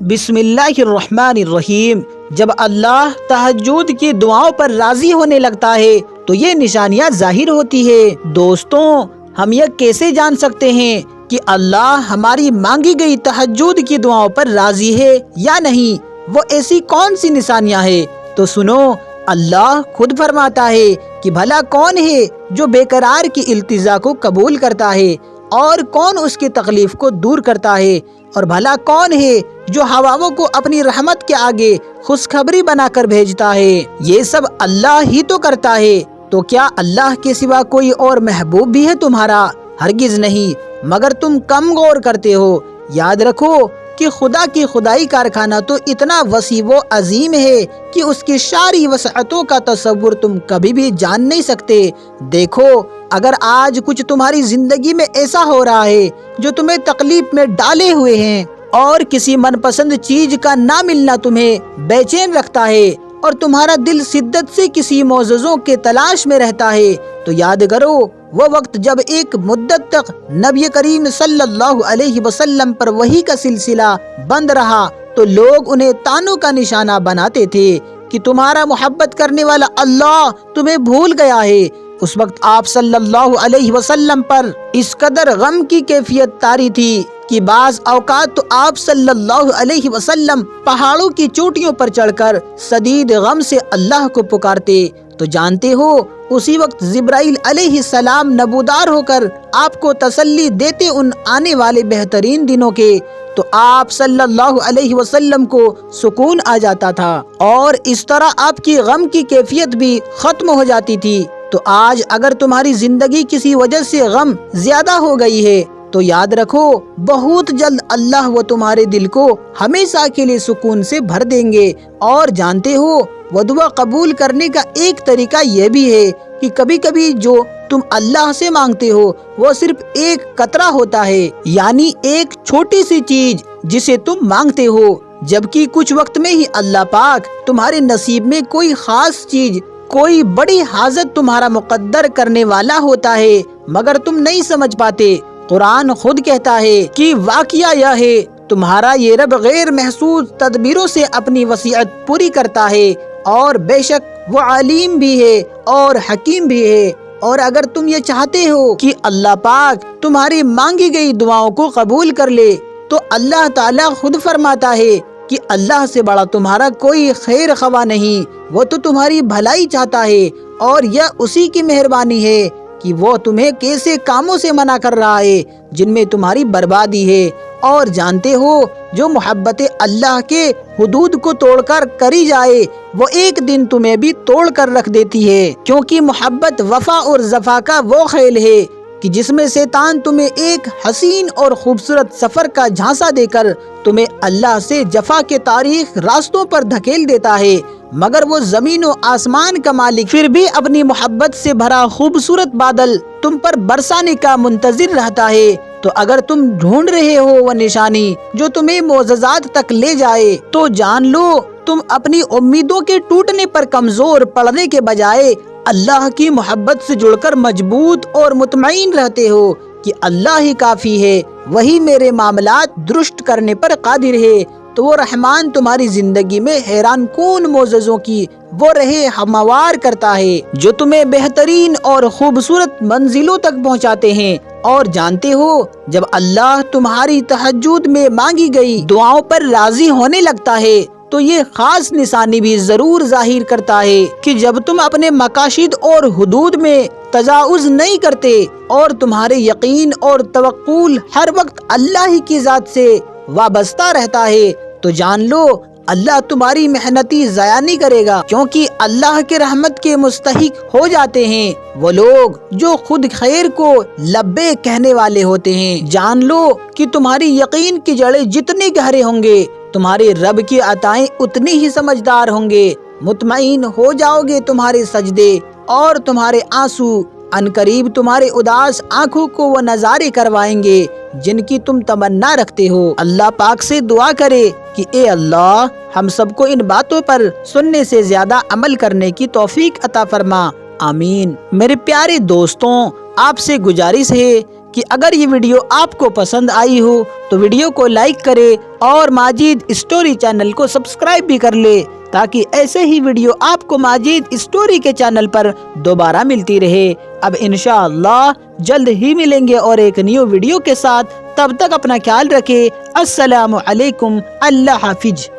بسم اللہ الرحمن الرحیم۔ جب اللہ تہجد کی دعاؤں پر راضی ہونے لگتا ہے تو یہ نشانیاں ظاہر ہوتی ہے۔ دوستوں، ہم یہ کیسے جان سکتے ہیں کہ اللہ ہماری مانگی گئی تہجد کی دعاؤں پر راضی ہے یا نہیں؟ وہ ایسی کون سی نشانیاں ہیں؟ تو سنو، اللہ خود فرماتا ہے کہ بھلا کون ہے جو بے قرار کی التجا کو قبول کرتا ہے اور کون اس کی تکلیف کو دور کرتا ہے، اور بھلا کون ہے جو ہواؤں کو اپنی رحمت کے آگے خوشخبری بنا کر بھیجتا ہے۔ یہ سب اللہ ہی تو کرتا ہے، تو کیا اللہ کے سوا کوئی اور محبوب بھی ہے تمہارا؟ ہرگز نہیں، مگر تم کم غور کرتے ہو۔ یاد رکھو کہ خدا کی خدائی کارخانہ تو اتنا وسیع و عظیم ہے کہ اس کی ساری وسعتوں کا تصور تم کبھی بھی جان نہیں سکتے۔ دیکھو، اگر آج کچھ تمہاری زندگی میں ایسا ہو رہا ہے جو تمہیں تکلیف میں ڈالے ہوئے ہیں، اور کسی من پسند چیز کا نہ ملنا تمہیں بے چین رکھتا ہے، اور تمہارا دل شدت سے کسی معجزوں کے تلاش میں رہتا ہے، تو یاد کرو وہ وقت جب ایک مدت تک نبی کریم صلی اللہ علیہ وسلم پر وحی کا سلسلہ بند رہا تو لوگ انہیں تانوں کا نشانہ بناتے تھے کہ تمہارا محبت کرنے والا اللہ تمہیں بھول گیا ہے۔ اس وقت آپ صلی اللہ علیہ وسلم پر اس قدر غم کی کیفیت طاری تھی کہ بعض اوقات تو آپ صلی اللہ علیہ وسلم پہاڑوں کی چوٹیوں پر چڑھ کر شدید غم سے اللہ کو پکارتے۔ تو جانتے ہو، اسی وقت جبرائیل علیہ السلام نبودار ہو کر آپ کو تسلی دیتے ان آنے والے بہترین دنوں کے، تو آپ صلی اللہ علیہ وسلم کو سکون آ جاتا تھا، اور اس طرح آپ کی غم کی کیفیت بھی ختم ہو جاتی تھی۔ تو آج اگر تمہاری زندگی کسی وجہ سے غم زیادہ ہو گئی ہے تو یاد رکھو، بہت جلد اللہ وہ تمہارے دل کو ہمیشہ کے لیے سکون سے بھر دیں گے۔ اور جانتے ہو، وہ دعا قبول کرنے کا ایک طریقہ یہ بھی ہے کہ کبھی کبھی جو تم اللہ سے مانگتے ہو وہ صرف ایک قطرہ ہوتا ہے، یعنی ایک چھوٹی سی چیز جسے تم مانگتے ہو، جبکہ کچھ وقت میں ہی اللہ پاک تمہارے نصیب میں کوئی خاص چیز، کوئی بڑی حاجت تمہارا مقدر کرنے والا ہوتا ہے، مگر تم نہیں سمجھ پاتے۔ قرآن خود کہتا ہے کہ واقعہ یہ ہے، تمہارا یہ رب غیر محسوس تدبیروں سے اپنی وسعت پوری کرتا ہے، اور بے شک وہ علیم بھی ہے اور حکیم بھی ہے۔ اور اگر تم یہ چاہتے ہو کہ اللہ پاک تمہاری مانگی گئی دعاؤں کو قبول کر لے تو اللہ تعالیٰ خود فرماتا ہے کہ اللہ سے بڑا تمہارا کوئی خیر خواہ نہیں، وہ تو تمہاری بھلائی چاہتا ہے، اور یہ اسی کی مہربانی ہے کہ وہ تمہیں کیسے کاموں سے منع کر رہا ہے جن میں تمہاری بربادی ہے۔ اور جانتے ہو، جو محبت اللہ کے حدود کو توڑ کر کری جائے وہ ایک دن تمہیں بھی توڑ کر رکھ دیتی ہے، کیونکہ محبت وفا اور جفا کا وہ کھیل ہے کہ جس میں شیطان تمہیں ایک حسین اور خوبصورت سفر کا جھانسا دے کر تمہیں اللہ سے جفا کے تاریخ راستوں پر دھکیل دیتا ہے، مگر وہ زمین و آسمان کا مالک پھر بھی اپنی محبت سے بھرا خوبصورت بادل تم پر برسانے کا منتظر رہتا ہے۔ تو اگر تم ڈھونڈ رہے ہو وہ نشانی جو تمہیں معجزات تک لے جائے تو جان لو، تم اپنی امیدوں کے ٹوٹنے پر کمزور پڑنے کے بجائے اللہ کی محبت سے جڑ کر مضبوط اور مطمئن رہتے ہو کہ اللہ ہی کافی ہے، وہی میرے معاملات درست کرنے پر قادر ہے۔ تو وہ رحمان تمہاری زندگی میں حیران کن معجزوں کی وہ راہ ہموار کرتا ہے جو تمہیں بہترین اور خوبصورت منزلوں تک پہنچاتے ہیں۔ اور جانتے ہو، جب اللہ تمہاری تہجد میں مانگی گئی دعاؤں پر راضی ہونے لگتا ہے تو یہ خاص نشانی بھی ضرور ظاہر کرتا ہے کہ جب تم اپنے مقاصد اور حدود میں تجاوز نہیں کرتے اور تمہارے یقین اور توکل ہر وقت اللہ ہی کی ذات سے وابستہ رہتا ہے، تو جان لو اللہ تمہاری محنتی ضائع نہیں کرے گا، کیونکہ اللہ کے رحمت کے مستحق ہو جاتے ہیں وہ لوگ جو خود خیر کو لبیک کہنے والے ہوتے ہیں۔ جان لو کہ تمہاری یقین کی جڑیں جتنی گہرے ہوں گے تمہارے رب کی عطائیں اتنی ہی سمجھدار ہوں گے۔ مطمئن ہو جاؤ گے تمہارے سجدے اور تمہارے آنسو، ان قریب تمہارے اداس آنکھوں کو وہ نظارے کروائیں گے جن کی تم تمنا رکھتے ہو۔ اللہ پاک سے دعا کرے کہ اے اللہ، ہم سب کو ان باتوں پر سننے سے زیادہ عمل کرنے کی توفیق عطا فرما، آمین۔ میرے پیارے دوستوں، آپ سے گزارش ہے کہ اگر یہ ویڈیو آپ کو پسند آئی ہو تو ویڈیو کو لائک کرے اور ماجد اسٹوری چینل کو سبسکرائب بھی کر لے، تاکہ ایسے ہی ویڈیو آپ کو ماجد اسٹوری کے چینل پر دوبارہ ملتی رہے۔ اب انشاءاللہ جلد ہی ملیں گے اور ایک نیو ویڈیو کے ساتھ، تب تک اپنا خیال رکھے۔ السلام علیکم، اللہ حافظ۔